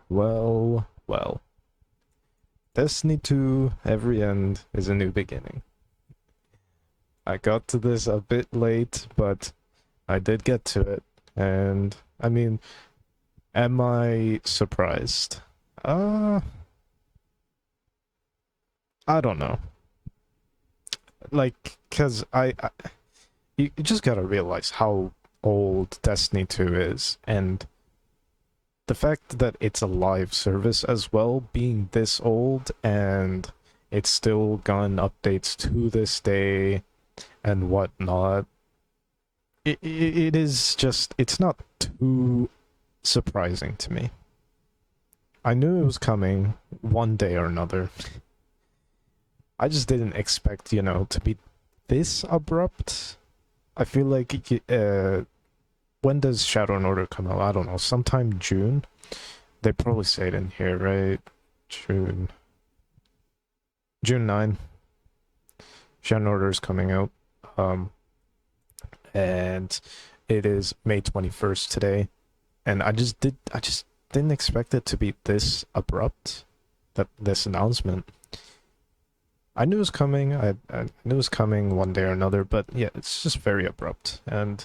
Well. Destiny 2, every end is a new beginning. I got to this a bit late, but I did get to it. And, I mean, am I surprised? I don't know. Like, cause you just gotta realize how old Destiny 2 is, and the fact that it's a live service as well, being this old, and it's still gotten updates to this day and whatnot. It is just, it's not too surprising to me. I knew it was coming one day or another. I just didn't expect, to be this abrupt. I feel like, when does Shadow and Order come out? I don't know, sometime June? They probably say it in here, right? June 9. Shadow and Order is coming out. And it is May 21st today. And I just didn't expect it to be this abrupt, this announcement. I knew it was coming. I knew it was coming one day or another, but yeah, it's just very abrupt. And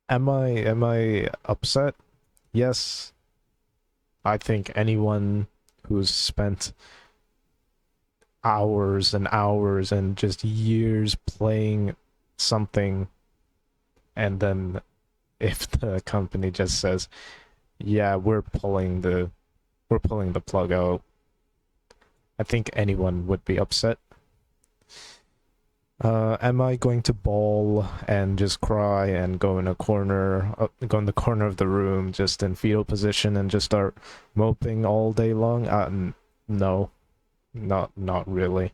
am I upset? Yes. I think anyone who's spent hours and hours and just years playing something, and then if the company just says, yeah, we're pulling the plug out, I think anyone would be upset. Am I going to bawl and just cry and go in the corner of the room, just in fetal position, and just start moping all day long? No, not really.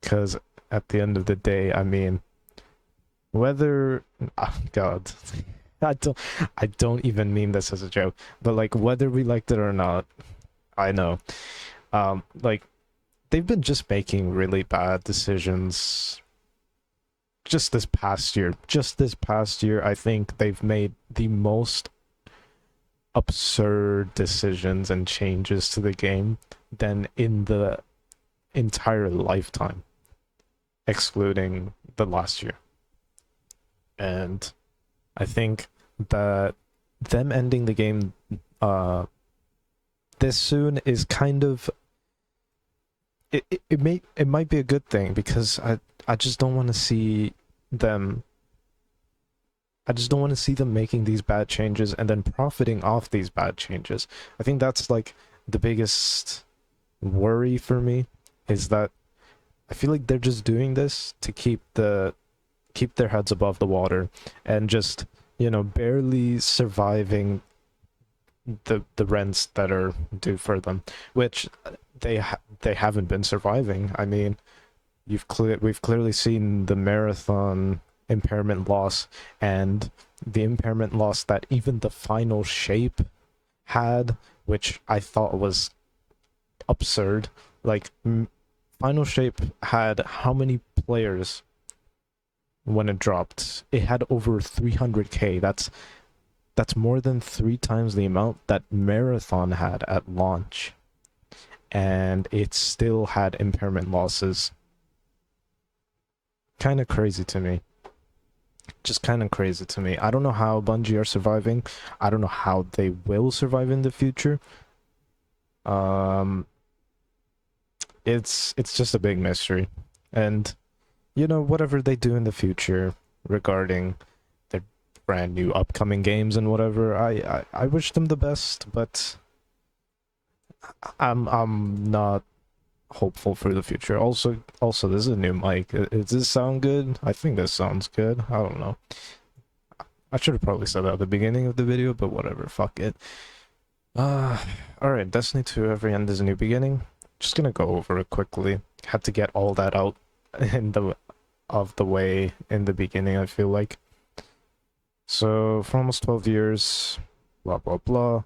Because at the end of the day, I mean, whether, oh God, I don't even mean this as a joke, but like, whether we liked it or not, I know, like, they've been just making really bad decisions just this past year. I think they've made the most absurd decisions and changes to the game than in the entire lifetime, excluding the last year. And I think that them ending the game this soon is kind of, it might be a good thing, because I just don't want to see them making these bad changes and then profiting off these bad changes. I think that's like the biggest worry for me, is that I feel like they're just doing this to keep their heads above the water, and just, barely surviving the rents that are due for them, which they haven't been surviving. I mean, we've clearly seen the Marathon impairment loss, and the impairment loss that even the Final Shape had, which I thought was absurd. Like, Final Shape had how many players when it dropped? It had over 300k. That's more than 3 times the amount that Marathon had at launch, and it still had impairment losses. Kind of crazy to me. Just kind of crazy to me. I don't know how Bungie are surviving. I don't know how they will survive in the future. It's just a big mystery. And, whatever they do in the future regarding their brand new upcoming games and whatever, I wish them the best, but I'm not hopeful for the future. Also, this is a new mic. Does this sound good? I think this sounds good. I don't know. I should have probably said that at the beginning of the video, but whatever, fuck it. Alright, Destiny 2, every end is a new beginning. Just gonna go over it quickly. Had to get all that out of the way in the beginning, I feel like. So, for almost 12 years, blah blah blah.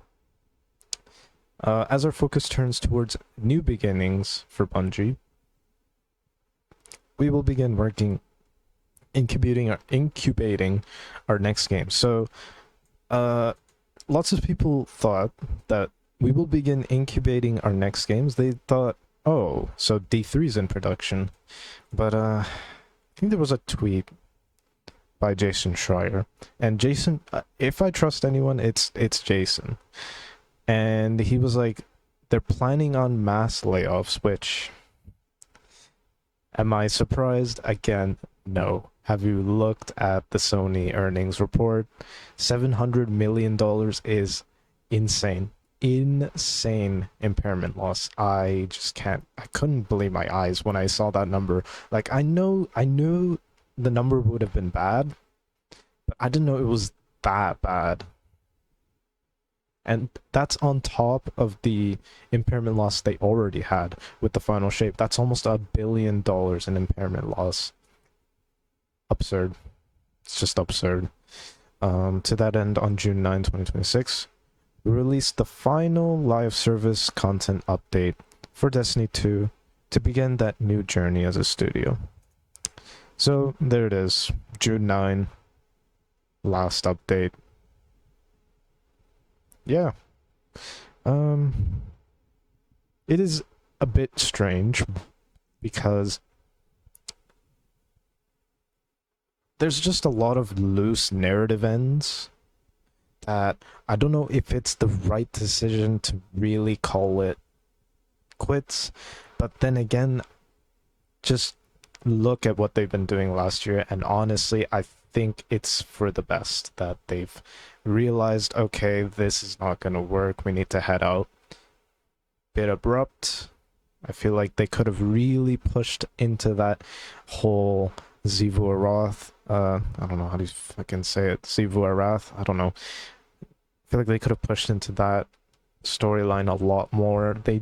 As our focus turns towards new beginnings for Bungie, we will begin working, incubating our next game. So, lots of people thought that we will begin incubating our next games. They thought, oh, so D3 is in production. But I think there was a tweet by Jason Schreier, and Jason, if I trust anyone, it's Jason. And he was like, they're planning on mass layoffs, which, am I surprised? Again, no. Have you looked at the Sony earnings report? $700 million is insane. Insane impairment loss. I just can't, I couldn't believe my eyes when I saw that number. Like, I knew the number would have been bad, but I didn't know it was that bad. And that's on top of the impairment loss they already had with the final shape. That's almost $1 billion in impairment loss. Absurd. It's just absurd. To that end, on June 9, 2026, we released the final live service content update for Destiny 2 to begin that new journey as a studio. So there it is, June 9, last update. Yeah. It is a bit strange because there's just a lot of loose narrative ends that I don't know if it's the right decision to really call it quits, but then again, just look at what they've been doing last year, and honestly, I think it's for the best that they've realized, okay, this is not gonna work, we need to head out. Bit abrupt. I feel like they could have really pushed into that whole Xivu Arath, I don't know how do you fucking say it, Xivu Arath, I don't know. I feel like they could have pushed into that storyline a lot more. They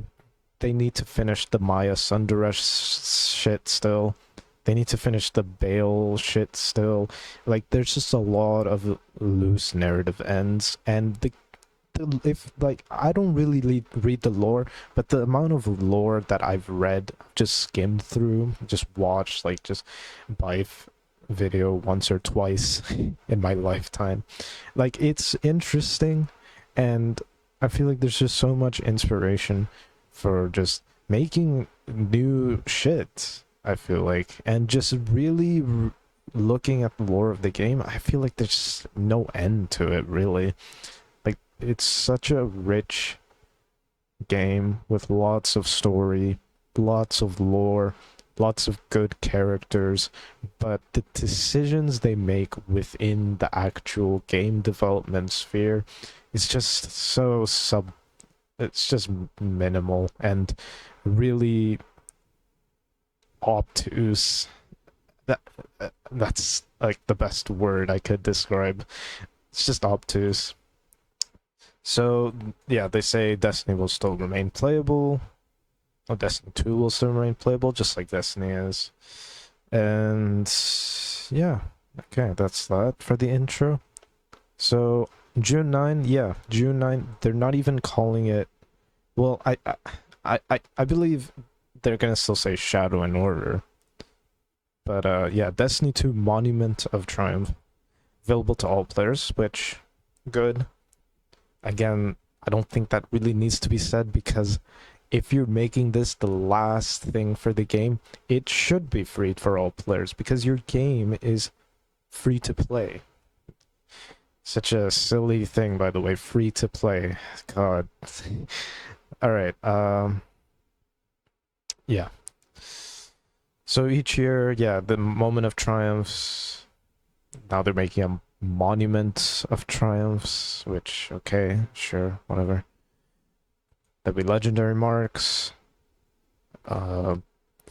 need to finish the Maya Sundaresh shit still. They need to finish the Bale shit still. Like, there's just a lot of loose narrative ends, and if, like, I don't really read the lore, but the amount of lore that I've read, just skimmed through, just watched, like, just by video once or twice in my lifetime, like, it's interesting, and I feel like there's just so much inspiration for just making new shit, I feel like, and just really looking at the lore of the game. I feel like there's no end to it, really. Like, it's such a rich game with lots of story, lots of lore, lots of good characters, but the decisions they make within the actual game development sphere is just so it's just minimal and really obtuse. That's like the best word I could describe. It's just obtuse. So yeah, they say Destiny will still remain playable. Oh, Destiny 2 will still remain playable, just like Destiny is. And yeah, okay, that's that for the intro. So June 9, yeah, June 9, they're not even calling it, well, I believe they're gonna still say Shadow and Order. But yeah, Destiny 2 Monument of Triumph, available to all players, which, good. Again, I don't think that really needs to be said, because if you're making this the last thing for the game, it should be free for all players, because your game is free to play. Such a silly thing, by the way, free to play. God. Alright, yeah. So each year, yeah, the Moment of Triumphs, now they're making a Monument of Triumphs, which, okay, sure, whatever. There'll be legendary marks,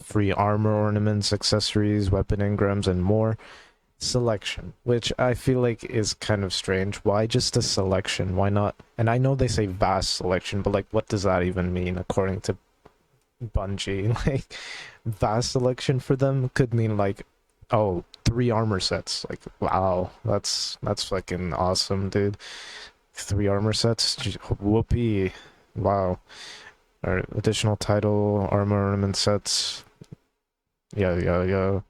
free armor ornaments, accessories, weapon engrams, and more. Selection, which I feel like is kind of strange. Why just a selection? Why not? And I know they say vast selection, but like, what does that even mean according to Bungie? Like, vast selection for them could mean like, oh, 3 armor sets. Like, wow, that's fucking awesome, dude. 3 armor sets, whoopee, wow. Or additional title armor ornament sets. Yeah.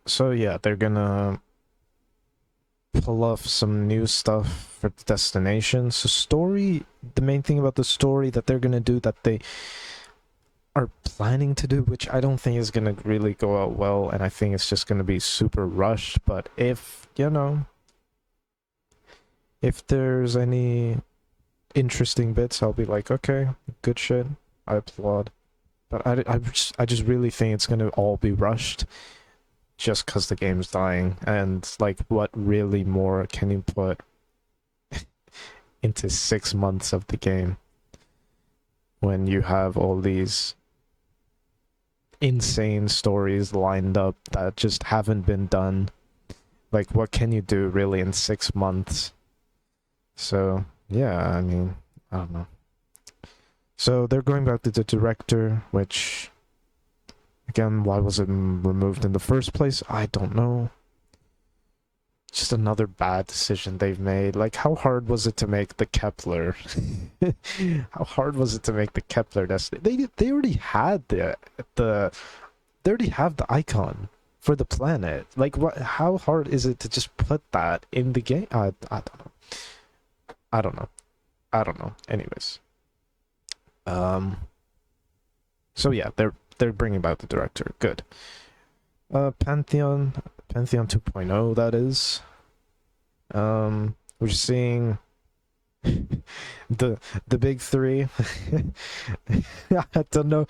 So yeah, they're gonna pull off some new stuff for the destination. So story, the main thing about the story that they're gonna do, that they are planning to do, which I don't think is gonna really go out well, and I think it's just gonna be super rushed. But if, you know, if there's any interesting bits, I'll be like, okay, good shit, I applaud. But I just really think it's gonna all be rushed, just because the game's dying, and like, what really more can you put into 6 months of the game when you have all these insane stories lined up that just haven't been done? Like, what can you do really in 6 months? So yeah, I mean, I don't know. So they're going back to the director, which, again, why was it removed in the first place? I don't know. Just another bad decision they've made. Like, how hard was it to make the Kepler? How hard was it to make the Kepler destiny? They already had they already have the icon for the planet. Like, what? How hard is it to just put that in the game? I don't know. I don't know. I don't know. Anyways, so yeah, they're bringing back the director. Good. Pantheon 2.0, that is. We're seeing the big three. I don't know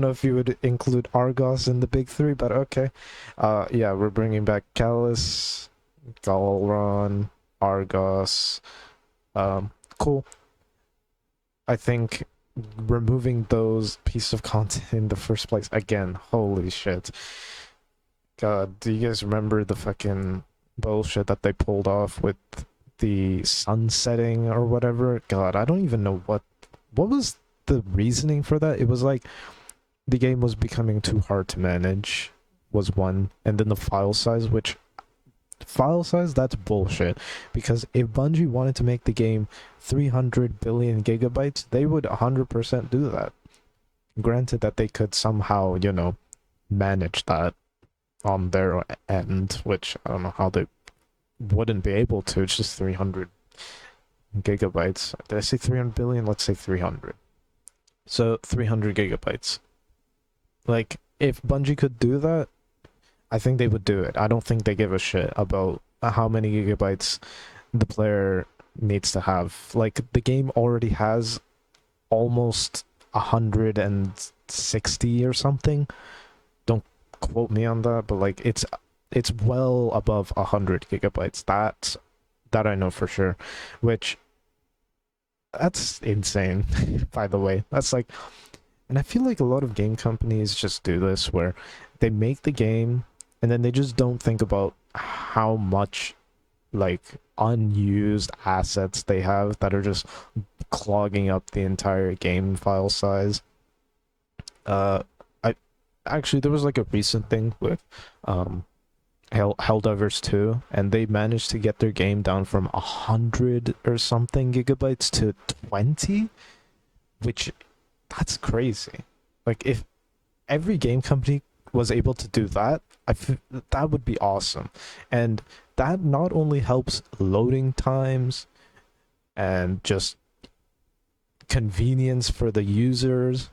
if you would include Argos in the big three, but okay. Yeah, we're bringing back Callus, Galron, Argos. Cool. I think removing those pieces of content in the first place, again, holy shit. God, do you guys remember the fucking bullshit that they pulled off with the sun setting or whatever? God, I don't even know what was the reasoning for that. It was like the game was becoming too hard to manage, was one, and then the file size, that's bullshit, because if Bungie wanted to make the game 300 billion gigabytes, they would 100% do that. Granted that they could somehow, you know, manage that on their end, which I don't know how they wouldn't be able to. It's just 300 gigabytes. Did I say 300 billion? Let's say 300. So 300 gigabytes. Like, if Bungie could do that, I think they would do it. I don't think they give a shit about how many gigabytes the player needs to have. Like, the game already has almost 160 or something. Don't quote me on that, but like, it's well above 100 gigabytes. That I know for sure. Which, that's insane, by the way. That's like, and I feel like a lot of game companies just do this, where they make the game and then they just don't think about how much, like, unused assets they have that are just clogging up the entire game file size. Actually, there was like a recent thing with Helldivers 2, and they managed to get their game down from 100 or something gigabytes to 20, which, that's crazy. Like, if every game company was able to do that, that would be awesome. And that not only helps loading times and just convenience for the users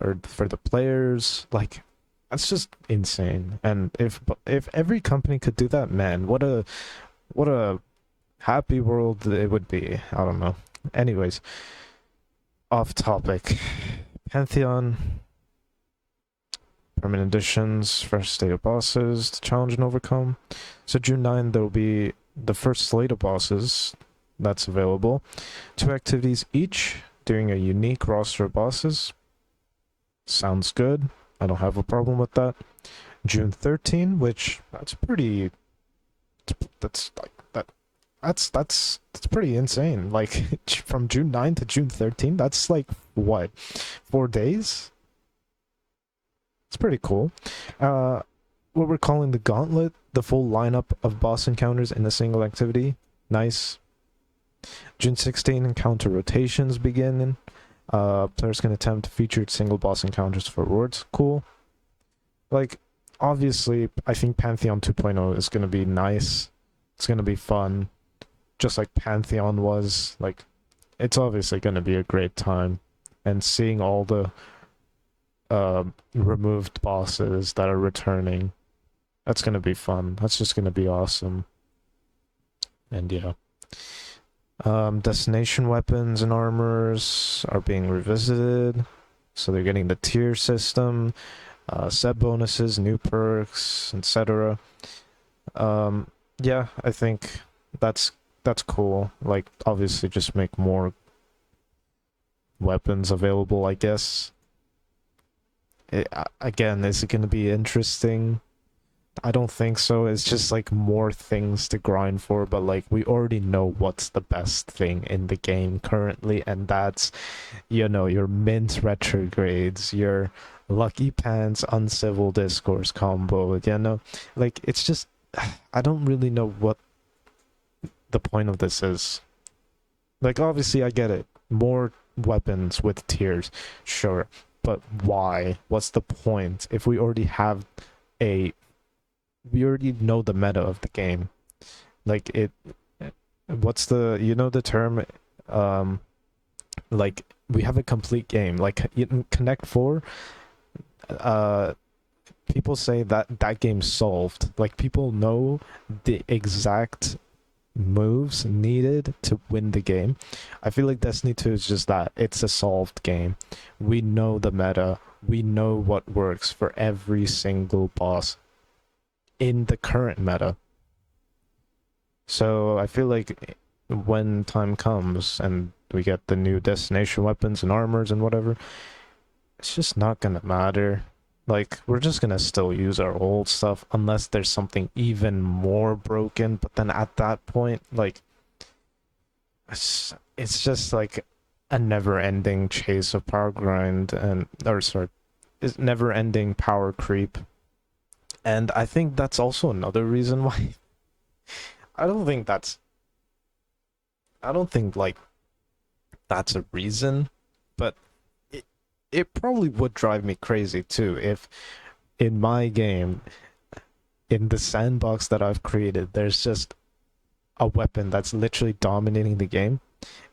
or for the players, like, that's just insane. And if every company could do that, man, what a happy world it would be. I don't know. Anyways, off topic. Pantheon, permanent additions, fresh state of bosses to challenge and overcome. So June 9, there will be the first slate of bosses that's available. 2 activities each, doing a unique roster of bosses. Sounds good. I don't have a problem with that. June 13, which that's pretty. That's pretty insane. Like, from June 9 to June 13, that's like what, 4 days? It's pretty cool. What we're calling the Gauntlet, the full lineup of boss encounters in a single activity. Nice. June 16, encounter rotations begin. Players can attempt featured single boss encounters for rewards. Cool. Like, obviously, I think Pantheon 2.0 is going to be nice It's gonna be fun, just like Pantheon was. Like, it's obviously gonna be a great time, and seeing all the removed bosses that are returning, that's gonna be fun. That's just gonna be awesome. And yeah. Destination weapons and armors are being revisited. So they're getting the tier system, set bonuses, new perks, etc. Yeah, I think that's cool. Like, obviously just make more weapons available, I guess. Again, is it going to be interesting? I don't think so. It's just like more things to grind for, but like we already know what's the best thing in the game currently, and that's, you know, your mint retrogrades, your lucky pants uncivil discourse combo, you know? Like, it's just, I don't really know what the point of this is. Like, obviously I get it. More weapons with tiers, sure. But why? What's the point if we already have we already know the meta of the game? Like, what's the, you know, the term, like, we have a complete game. Like, in Connect 4, people say that that game's solved. Like, people know the exact moves needed to win the game. I feel like Destiny 2 is just that. It's a solved game. We know the meta. We know what works for every single boss in the current meta. So I feel like when time comes and we get the new destination weapons and armors and whatever, it's just not gonna matter. Like, we're just gonna still use our old stuff unless there's something even more broken. But then at that point, like, it's just like a never-ending chase of power grind it's never-ending power creep. And I think that's also another reason why I don't think like that's a reason, but it probably would drive me crazy too if in my game, in the sandbox that I've created, there's just a weapon that's literally dominating the game,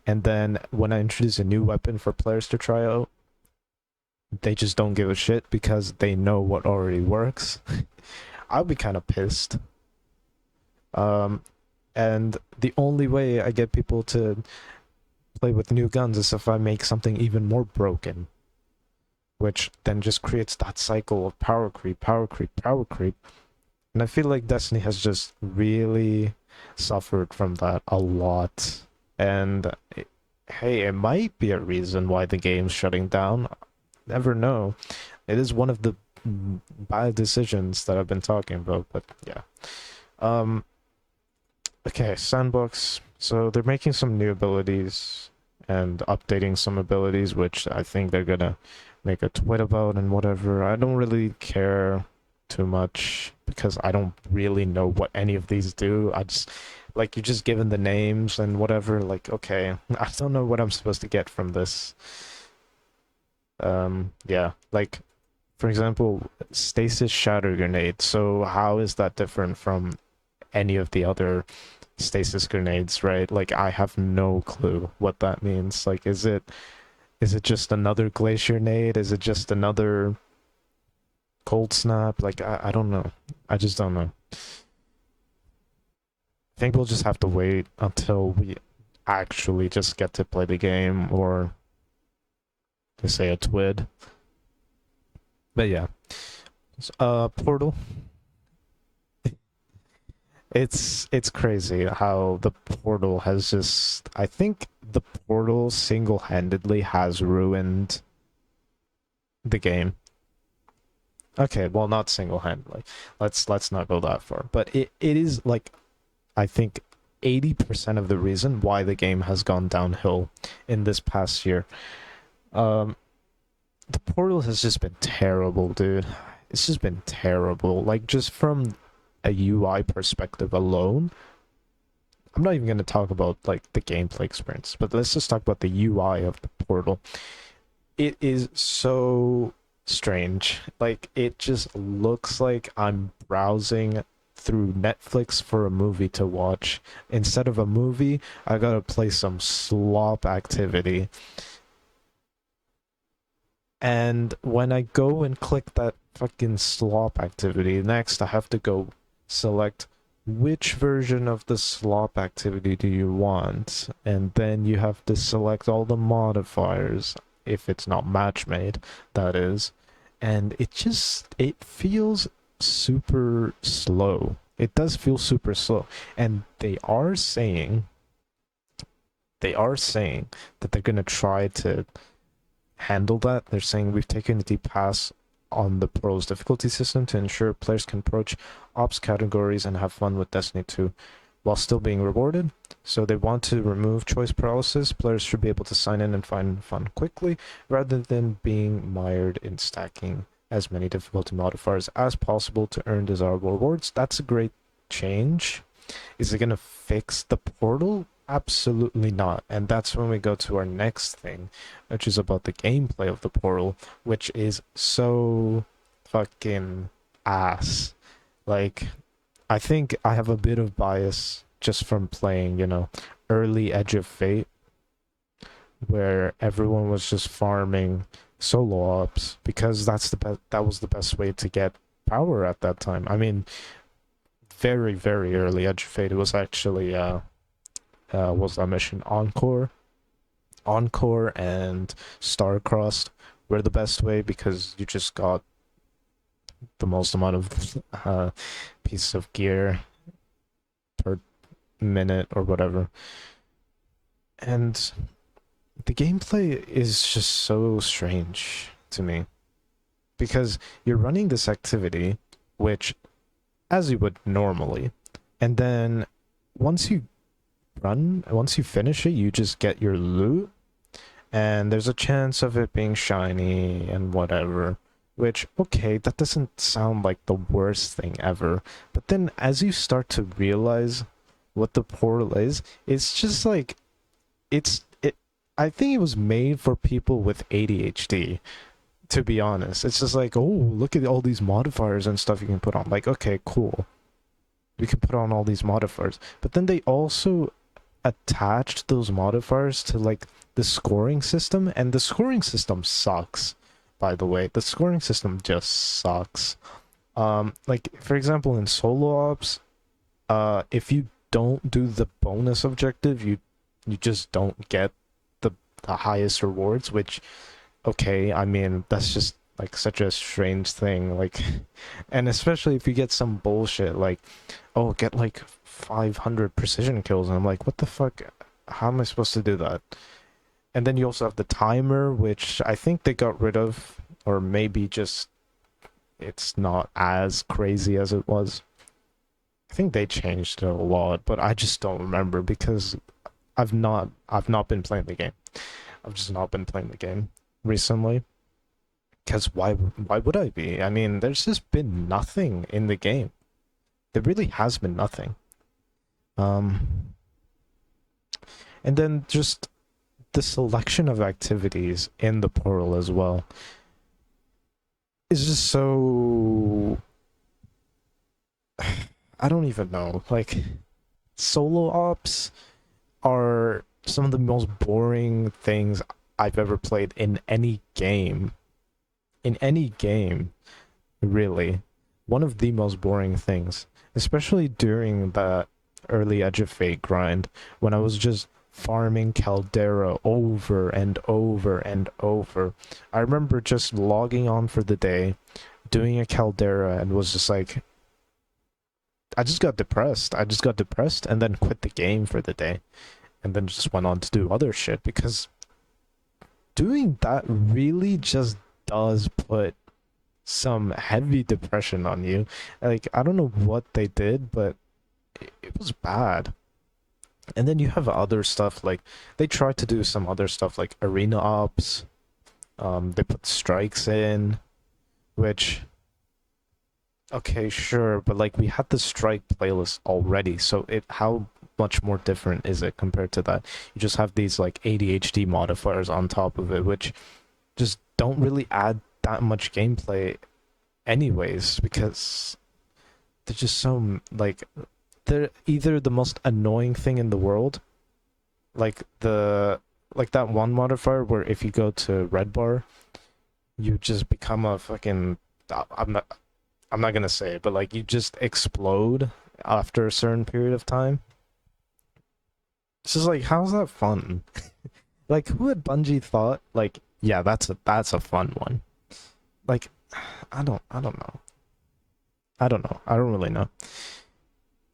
and then when I introduce a new weapon for players to try out, they just don't give a shit because they know what already works. I'll be kind of pissed. And the only way I get people to play with new guns is if I make something even more broken, which then just creates that cycle of power creep, power creep, power creep. And I feel like Destiny has just really suffered from that a lot. And hey, it might be a reason why the game's shutting down. Never know. It is one of the bad decisions that I've been talking about, but yeah. Okay, Sandbox. So they're making some new abilities and updating some abilities, which I think they're gonna make a tweet about and whatever. I don't really care too much because I don't really know what any of these do. I just, like, you're just given the names and whatever. Like, okay, I don't know what I'm supposed to get from this. Yeah, like, for example, Stasis Shatter Grenade. So how is that different from any of the other stasis grenades, right? Like, I have no clue what that means. Like, is it just another glacier nade? Is it just another cold snap? Like, I don't know. I just don't know. I think we'll just have to wait until we actually just get to play the game, or to say a twid. But yeah. Portal. It's crazy how the Portal has just, I think the Portal single-handedly has ruined the game. Okay, well, not single-handedly. Let's not go that far. But it is, like, I think 80% of the reason why the game has gone downhill in this past year. The Portal has just been terrible, dude. It's just been terrible. Like, just from a UI perspective alone, I'm not even going to talk about like the gameplay experience, but let's just talk about the UI of the Portal. It is so strange. Like, it just looks like I'm browsing through Netflix for a movie to watch. Instead of a movie, I gotta play some slop activity. And when I go and click that fucking slop activity, next I have to go select which version of the slop activity do you want, and then you have to select all the modifiers, if it's not match made, that is. And it feels super slow. It does feel super slow. And they are saying that they're gonna try to handle that. They're saying we've taken a deep pass on the Portal's difficulty system to ensure players can approach ops categories and have fun with Destiny 2 while still being rewarded. So they want to remove choice paralysis. Players should be able to sign in and find fun quickly rather than being mired in stacking as many difficulty modifiers as possible to earn desirable rewards. That's a great change. Is it going to fix the Portal? Absolutely not. And that's when we go to our next thing, which is about the gameplay of the Portal, which is so fucking ass. Like, I think I have a bit of bias just from playing, early Edge of Fate, where everyone was just farming solo ops because that was the best way to get power at that time. I mean, very, very early Edge of Fate, it was actually was that mission Encore and Starcrossed were the best way because you just got the most amount of pieces of gear per minute or whatever. And the gameplay is just so strange to me because you're running this activity, which as you would normally, and then once you finish it, you just get your loot, and there's a chance of it being shiny and whatever, which, okay, that doesn't sound like the worst thing ever. But then as you start to realize what the Portal is, it's just like, I think it was made for people with ADHD, to be honest. It's just like, oh, look at all these modifiers and stuff you can put on. Like, okay, cool. We can put on all these modifiers. But then they also attached those modifiers to like the scoring system, and the scoring system sucks, by the way. The scoring system just sucks. Like, for example, in solo ops, if you don't do the bonus objective, you just don't get the highest rewards, which, okay, I mean, that's just like such a strange thing. Like, and especially if you get some bullshit like, oh, get like 500 precision kills, and I'm like, what the fuck, how am I supposed to do that? And then you also have the timer, which I think they got rid of, or maybe just it's not as crazy as it was. I think they changed it a lot, but I just don't remember because I've not been playing the game. I've just not been playing the game recently. Because why would I be? I mean, there's just been nothing in the game. There really has been nothing. And then just the selection of activities in the Portal as well is just so... I don't even know. Like, solo ops are some of the most boring things I've ever played in any game. In any game, really. One of the most boring things. Especially during the early Edge of Fate grind, when I was just farming Caldera over and over and over. I remember just logging on for the day, doing a Caldera, and was just like... I just got depressed. And then quit the game for the day. And then just went on to do other shit, because doing that really just does put some heavy depression on you. Like, I don't know what they did, but it was bad. And then you have other stuff, like, they tried to do some other stuff, like arena ops. They put strikes in, which... Okay, sure, but like, we had the strike playlist already, so how much more different is it compared to that? You just have these like ADHD modifiers on top of it, which just don't really add that much gameplay anyways, because they're just so like they're either the most annoying thing in the world, like the like that one modifier where if you go to red bar, you just become a fucking I'm not gonna say it, but like you just explode after a certain period of time. It's just like, how's that fun? Like, who had Bungie thought? Like, yeah, that's a fun one. Like, I don't know. I don't know. I don't really know.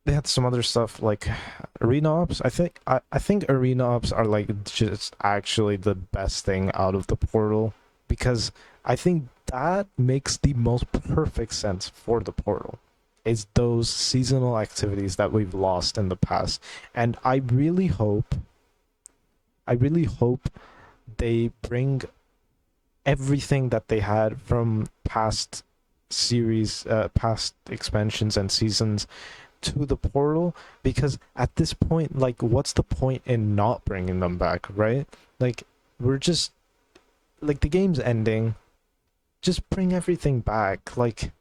They had some other stuff like arena ops. I think arena ops are like just actually the best thing out of the portal because I think that makes the most perfect sense for the portal. Is those seasonal activities that we've lost in the past. And I really hope they bring everything that they had from past series, past expansions and seasons to the portal because at this point, like, what's the point in not bringing them back, right? Like, we're just like the game's ending. Just bring everything back. Like,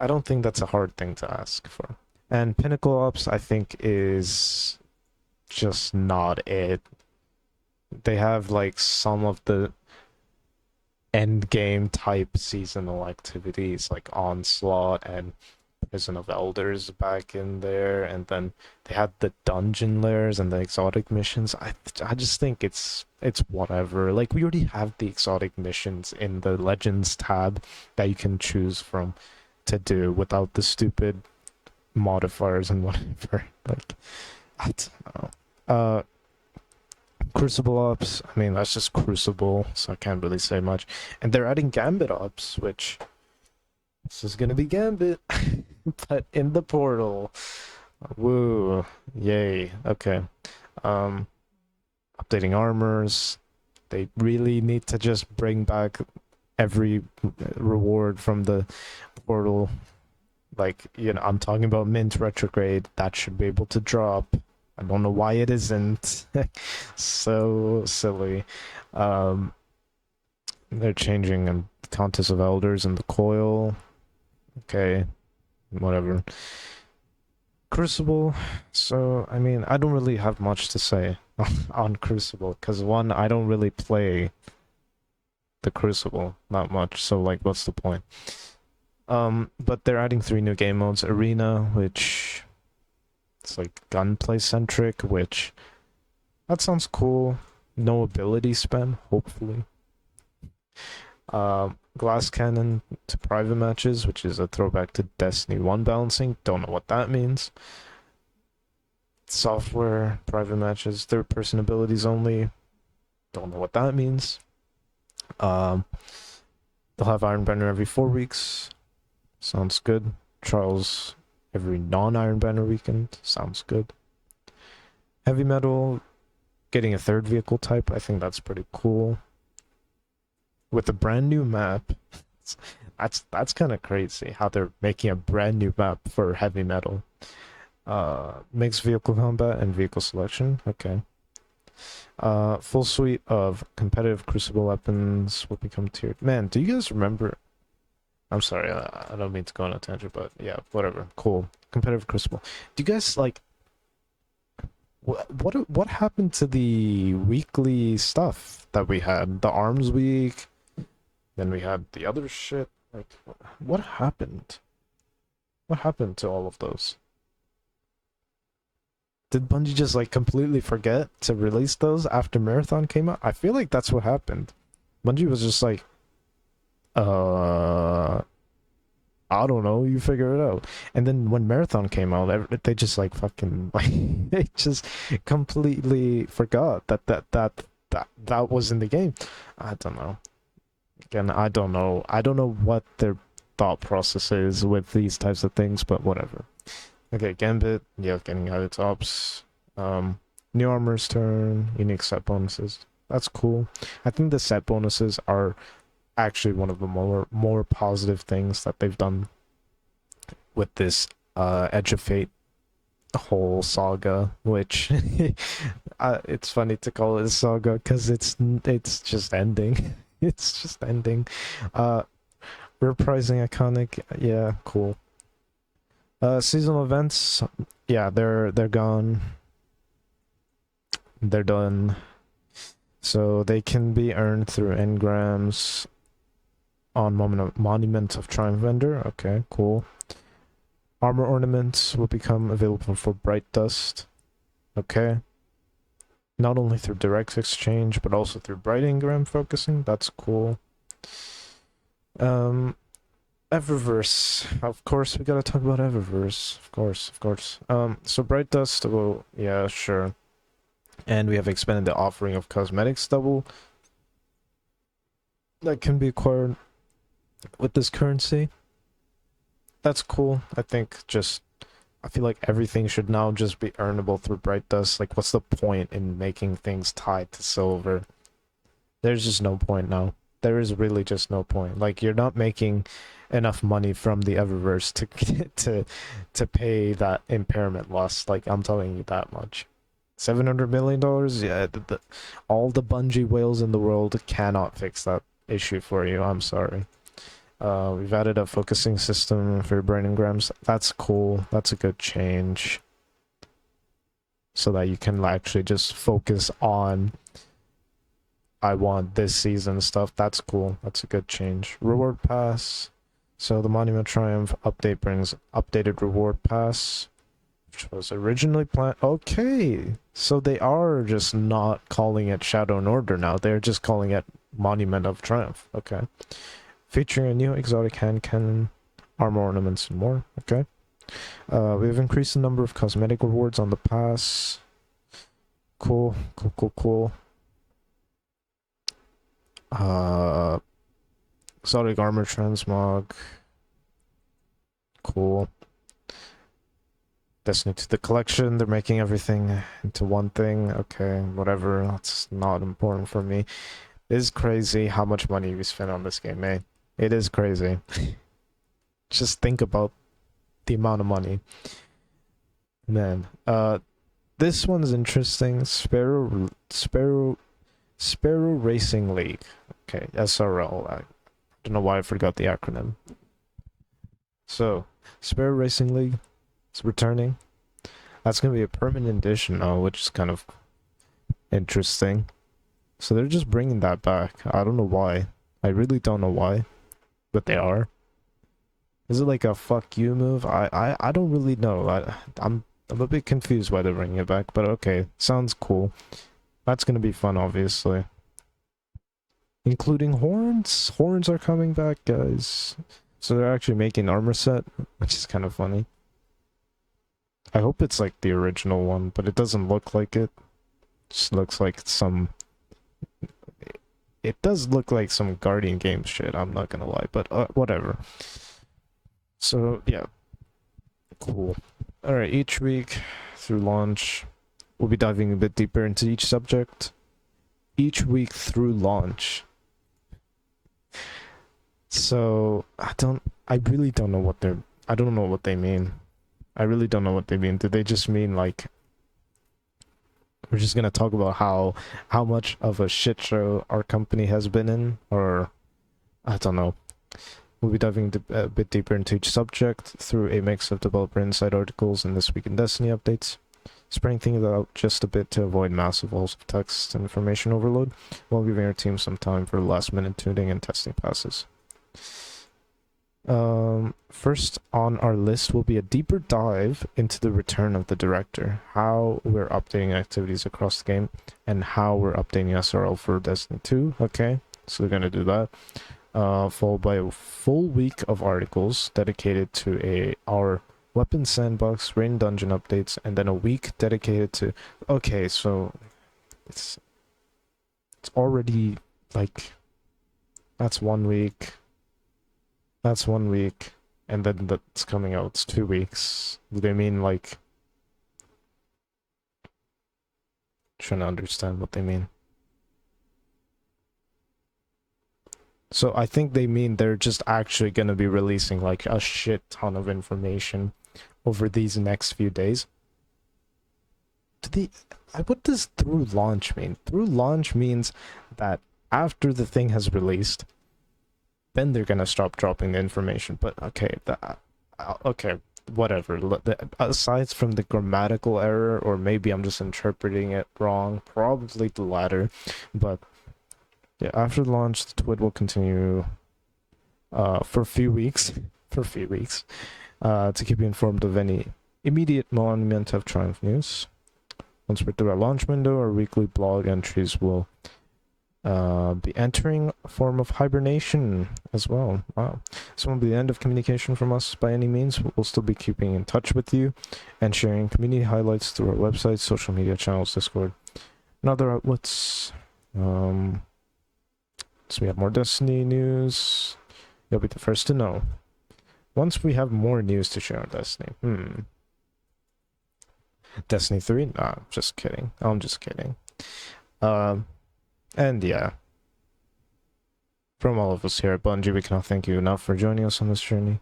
I don't think that's a hard thing to ask for. And Pinnacle Ops, I think, is just not it. They have like some of the end game type seasonal activities like Onslaught and Prison of Elders back in there, and then they had the dungeon lairs and the exotic missions. I just think it's whatever. Like we already have the exotic missions in the Legends tab that you can choose from to do without the stupid modifiers and whatever. Like I don't know. Crucible Ops, I mean that's just Crucible, so I can't really say much. And they're adding Gambit Ops, which this is gonna be Gambit, but in the portal. Woo, yay. Okay. Um, updating armors. They really need to just bring back every reward from the portal. Like, you know, I'm talking about Mint Retrograde. That should be able to drop. I don't know why it isn't. So silly. Um, they're changing Countess of Elders and the Coil. Okay, whatever. Crucible. So, I mean, I don't really have much to say on Crucible because one, I don't really play the Crucible not much. So, like, what's the point? But they're adding 3 new game modes: Arena, which it's like gunplay centric, which that sounds cool. No ability spam, hopefully. Glass cannon to private matches, which is a throwback to Destiny 1 balancing. Don't know what that means. Software, private matches, third person abilities only. Don't know what that means. They'll have Iron Banner every 4 weeks. Sounds good. Trials every non-Iron Banner weekend. Sounds good. Heavy metal, getting a 3rd vehicle type. I think that's pretty cool. With a brand new map. That's kind of crazy how they're making a brand new map for heavy metal. Mixed vehicle combat and vehicle selection. Okay. Full suite of competitive Crucible weapons will become tiered. Man, do you guys remember? I'm sorry, I don't mean to go on a tangent, but yeah, whatever. Cool. Competitive Crucible. Do you guys like what happened to the weekly stuff that we had? The Arms Week, then we had the other shit. Like what happened? What happened to all of those? Did Bungie just like completely forget to release those after Marathon came out? I feel like that's what happened. Bungie was just like, I don't know, you figure it out. And then when Marathon came out, they just like fucking like they just completely forgot that was in the game. I don't know. Again, I don't know. I don't know what their thought process is with these types of things, but whatever. Okay, Gambit, yeah, getting out of tops. New armor's turn, unique set bonuses. That's cool. I think the set bonuses are actually one of the more positive things that they've done with this Edge of Fate whole saga, which it's funny to call it a saga because it's just ending. It's just ending. Reprising iconic, yeah, cool. Seasonal events, yeah, they're gone. They're done. So they can be earned through engrams on Monument of Triumph vendor. Okay, cool. Armor ornaments will become available for Bright Dust. Okay. Not only through direct exchange, but also through Bright Engram focusing. That's cool. Eververse. Of course, we gotta talk about Eververse. Of course. So Bright Dust, well, yeah, sure. And we have expanded the offering of cosmetics double that can be acquired with this currency. That's cool. I feel like everything should now just be earnable through Bright Dust. Like, what's the point in making things tied to silver? There's just no point now. There is really just no point. Like, you're not making enough money from the Eververse to pay that impairment loss. Like, I'm telling you that much. $700 million? Yeah, all the Bungie whales in the world cannot fix that issue for you. I'm sorry. We've added a focusing system for Bright Engrams. That's cool. That's a good change. So that you can actually just focus on, I want this season stuff. That's cool. That's a good change. Reward pass. So the Monument Triumph update brings updated reward pass, which was originally planned. Okay, so they are just not calling it Shadow and Order now. They're just calling it Monument of Triumph. Okay. Featuring a new exotic hand cannon, armor ornaments, and more. Okay. We've increased the number of cosmetic rewards on the pass. Cool. Exotic armor transmog. Cool. Destiny to the collection. They're making everything into one thing. Okay, whatever. That's not important for me. It is crazy how much money we spent on this game, eh? It is crazy. Just think about the amount of money. Man, this one's interesting. Sparrow Racing League. Okay, SRL. I don't know why I forgot the acronym. So, Sparrow Racing League is returning. That's gonna be a permanent edition now, which is kind of interesting. So they're just bringing that back. I don't know why. I really don't know why, but they are. Is it like a fuck you move? I don't really know. I'm a bit confused why they're bringing it back, but okay, sounds cool. That's gonna be fun, obviously. Including horns. Horns are coming back, guys. So they're actually making an armor set, which is kind of funny. I hope it's like the original one, but it doesn't look like it. Just looks like some... It does look like some Guardian Games shit, I'm not gonna lie, but whatever. So, yeah. Cool. Alright, each week through launch, we'll be diving a bit deeper into each subject. Each week through launch. So, I really don't know what I don't know what they mean. I really don't know what they mean. Do they just mean like, we're just gonna talk about how much of a shit show our company has been in, or I don't know. We'll be diving a bit deeper into each subject through a mix of developer insight articles and This Week in Destiny updates, spreading things out just a bit to avoid massive walls of text and information overload, while giving our team some time for last-minute tuning and testing passes. First on our list will be a deeper dive into the return of the director, how we're updating activities across the game, and how we're updating SRL for Destiny 2. Okay, so we're gonna do that. Followed by a full week of articles dedicated to our weapon sandbox, rain dungeon updates, and then a week dedicated to... Okay, so it's already like... That's 1 week. That's 1 week. And then that's coming out. It's 2 weeks. Do they mean like... Trying to understand what they mean. So I think they mean they're just actually going to be releasing like a shit ton of information over these next few days. What does through launch mean? Through launch means that after the thing has released, then they're gonna stop dropping the information. But okay, okay, whatever. Aside from the grammatical error, or maybe I'm just interpreting it wrong, probably the latter. But yeah, after the launch, the Twit will continue for a few weeks, to keep you informed of any immediate Monument of Triumph news. Once we're through our launch window, our weekly blog entries will be entering a form of hibernation as well. Wow. This won't be the end of communication from us by any means. We'll still be keeping in touch with you and sharing community highlights through our website, social media channels, Discord, and other outlets. So we have more Destiny news. You'll be the first to know once we have more news to share on Destiny. Destiny 3? Nah, just kidding. I'm just kidding. And yeah, from all of us here at Bungie, we cannot thank you enough for joining us on this journey.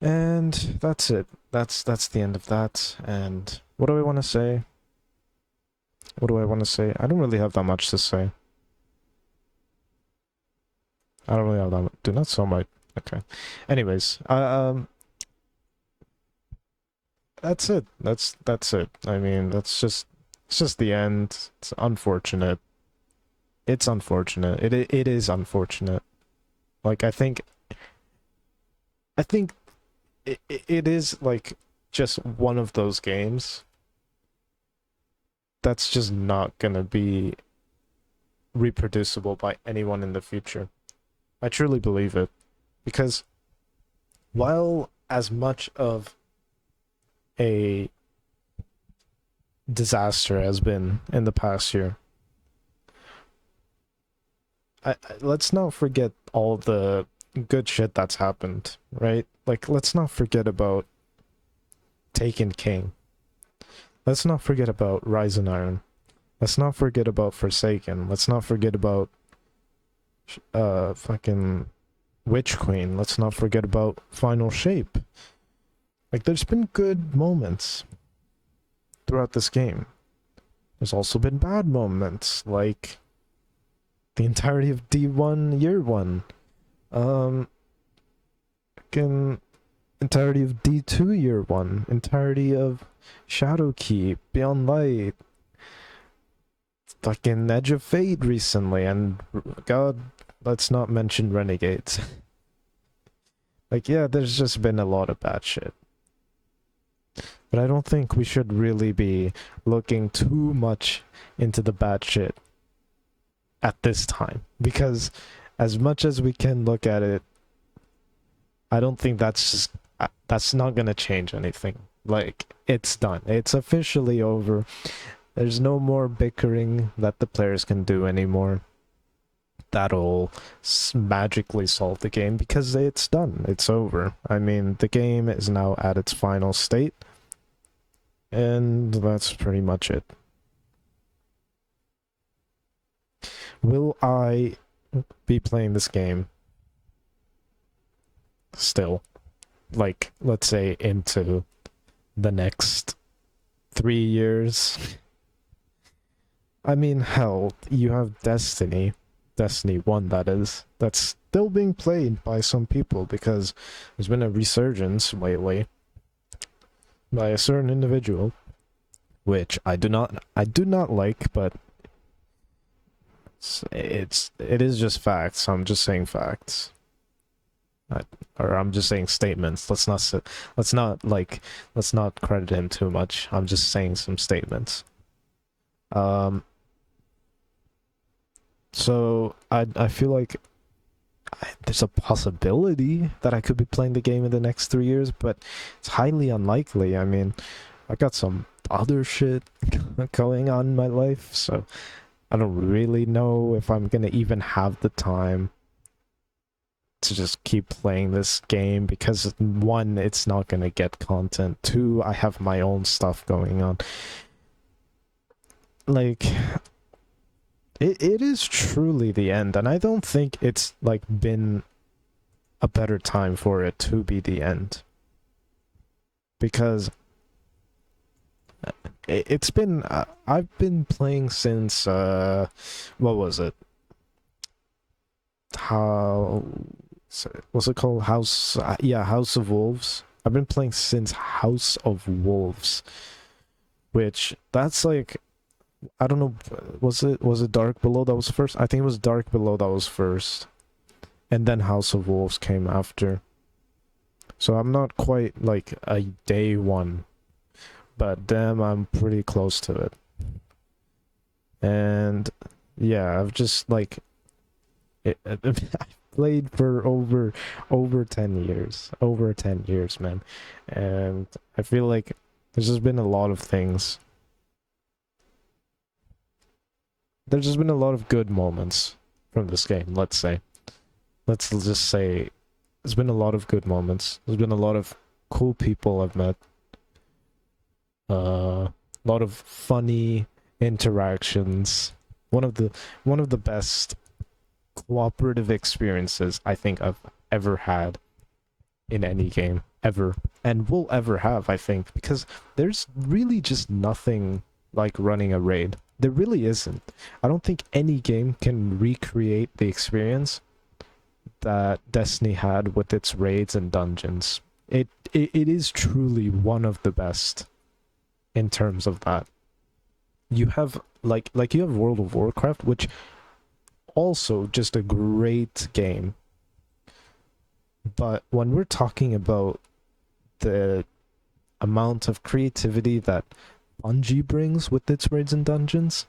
And that's it. That's the end of that. And what do I want to say? I don't really have that much to say. I don't really have that much. Do not sell my... Okay. Anyways, that's it. That's it. I mean, it's just the end. It's unfortunate. It's unfortunate. It is unfortunate. Like, I think it is like just one of those games that's just not gonna be reproducible by anyone in the future. I truly believe it. Because while as much of a disaster has been in the past year, let's not forget all the good shit that's happened, right? Like, let's not forget about Taken King. Let's not forget about Rise and Iron. Let's not forget about Forsaken. Let's not forget about fucking Witch Queen. Let's not forget about Final Shape. Like, there's been good moments throughout this game. There's also been bad moments, like the entirety of D1 Year 1. Fucking entirety of D2 Year 1. Entirety of Shadowkeep, Beyond Light. Fucking Edge of Fate recently, and God, let's not mention Renegades. Like, yeah, there's just been a lot of bad shit. But I don't think we should really be looking too much into the bad shit at this time. Because as much as we can look at it, I don't think that's not gonna change anything. Like, it's done. It's officially over. There's no more bickering that the players can do anymore. That'll magically solve the game because it's done. It's over. I mean, the game is now at its final state. And that's pretty much it. Will I be playing this game still? Like, let's say into the next 3 years? I mean, hell, you have Destiny 1, that is, that's still being played by some people because there's been a resurgence lately by a certain individual, which I do not like, but it is just facts. I'm just saying facts. Or I'm just saying statements. Let's not credit him too much. I'm just saying some statements. So I feel like there's a possibility that I could be playing the game in the next 3 years, but it's highly unlikely. I mean, I got some other shit going on in my life, so I don't really know if I'm gonna even have the time to just keep playing this game, because 1, it's not gonna get content. 2, I have my own stuff going on. Like, it is truly the end, and I don't think it's like been a better time for it to be the end, because it's been I've been playing since what was it, how what's it called? Yeah, House of Wolves. I've been playing since House of Wolves, which that's like I don't know. Was it Dark Below that was first? I think it was Dark Below that was first, and then House of Wolves came after. So I'm not quite like a day one, but damn, I'm pretty close to it. And yeah, I've just like I've played for over 10 years, over 10 years, man. And I feel like there's just been a lot of things. There's just been a lot of good moments from this game, let's say. Let's just say there's been a lot of good moments. There's been a lot of cool people I've met. A lot of funny interactions. One of the best cooperative experiences I think I've ever had in any game ever, and will ever have, I think, because there's really just nothing like running a raid. There really isn't. I don't think any game can recreate the experience that Destiny had with its raids and dungeons. It is truly one of the best in terms of that. You have like you have World of Warcraft, which also just a great game. But when we're talking about the amount of creativity that Bungie brings with its raids and dungeons,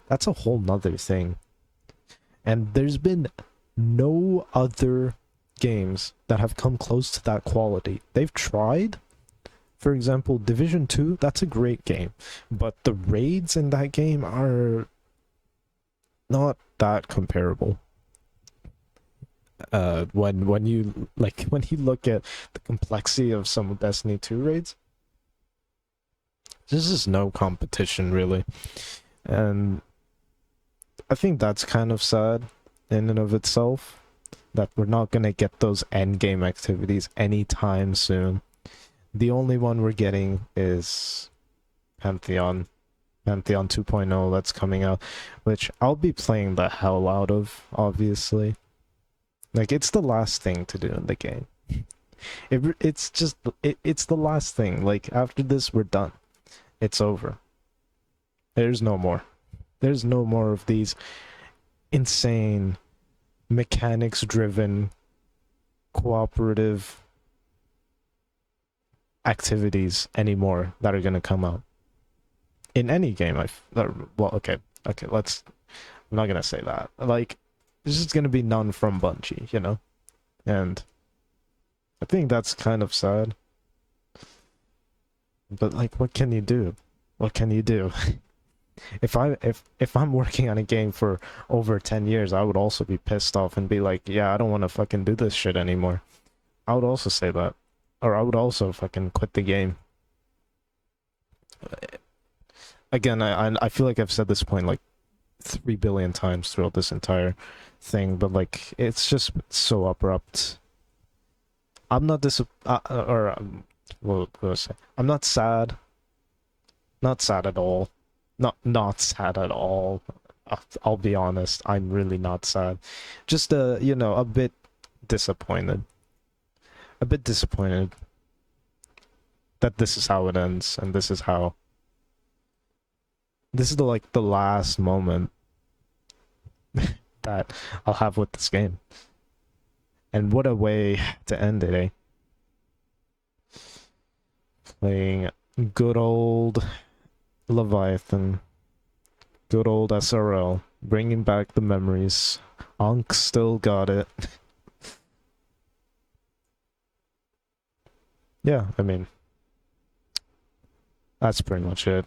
that's a whole nother thing. And there's been no other games that have come close to that quality. They've tried. For example, Division 2, that's a great game, but the raids in that game are not that comparable. When you look at the complexity of some Destiny 2 raids, there's just no competition really. And I think that's kind of sad in and of itself, that we're not gonna get those end game activities anytime soon. The only one we're getting is Pantheon 2.0 that's coming out, which I'll be playing the hell out of, obviously. Like, it's the last thing to do in the game. It's the last thing. Like, after this, we're done. It's over. There's no more. There's no more of these insane, mechanics-driven, cooperative activities anymore that are gonna come out in any game. Okay, I'm not gonna say that. Like, there's just gonna be none from Bungie, you know, and I think that's kind of sad. But like, what can you do? What can you do? If I'm working on a game for over 10 years, I would also be pissed off and be like, yeah, I don't want to fucking do this shit anymore. I would also say that. Or I would also fucking quit the game. Again, I feel like I've said this point like 3 billion times throughout this entire thing, but like, it's just so abrupt. I'm not what do I say? I'm not sad. Not sad at all. Not sad at all. I'll be honest. I'm really not sad. Just a bit disappointed. A bit disappointed that this is how it ends, and this is the last moment that I'll have with this game. And what a way to end it, eh? Playing good old Leviathan, good old SRL, bringing back the memories. Ankh still got it. Yeah, I mean, that's pretty much it.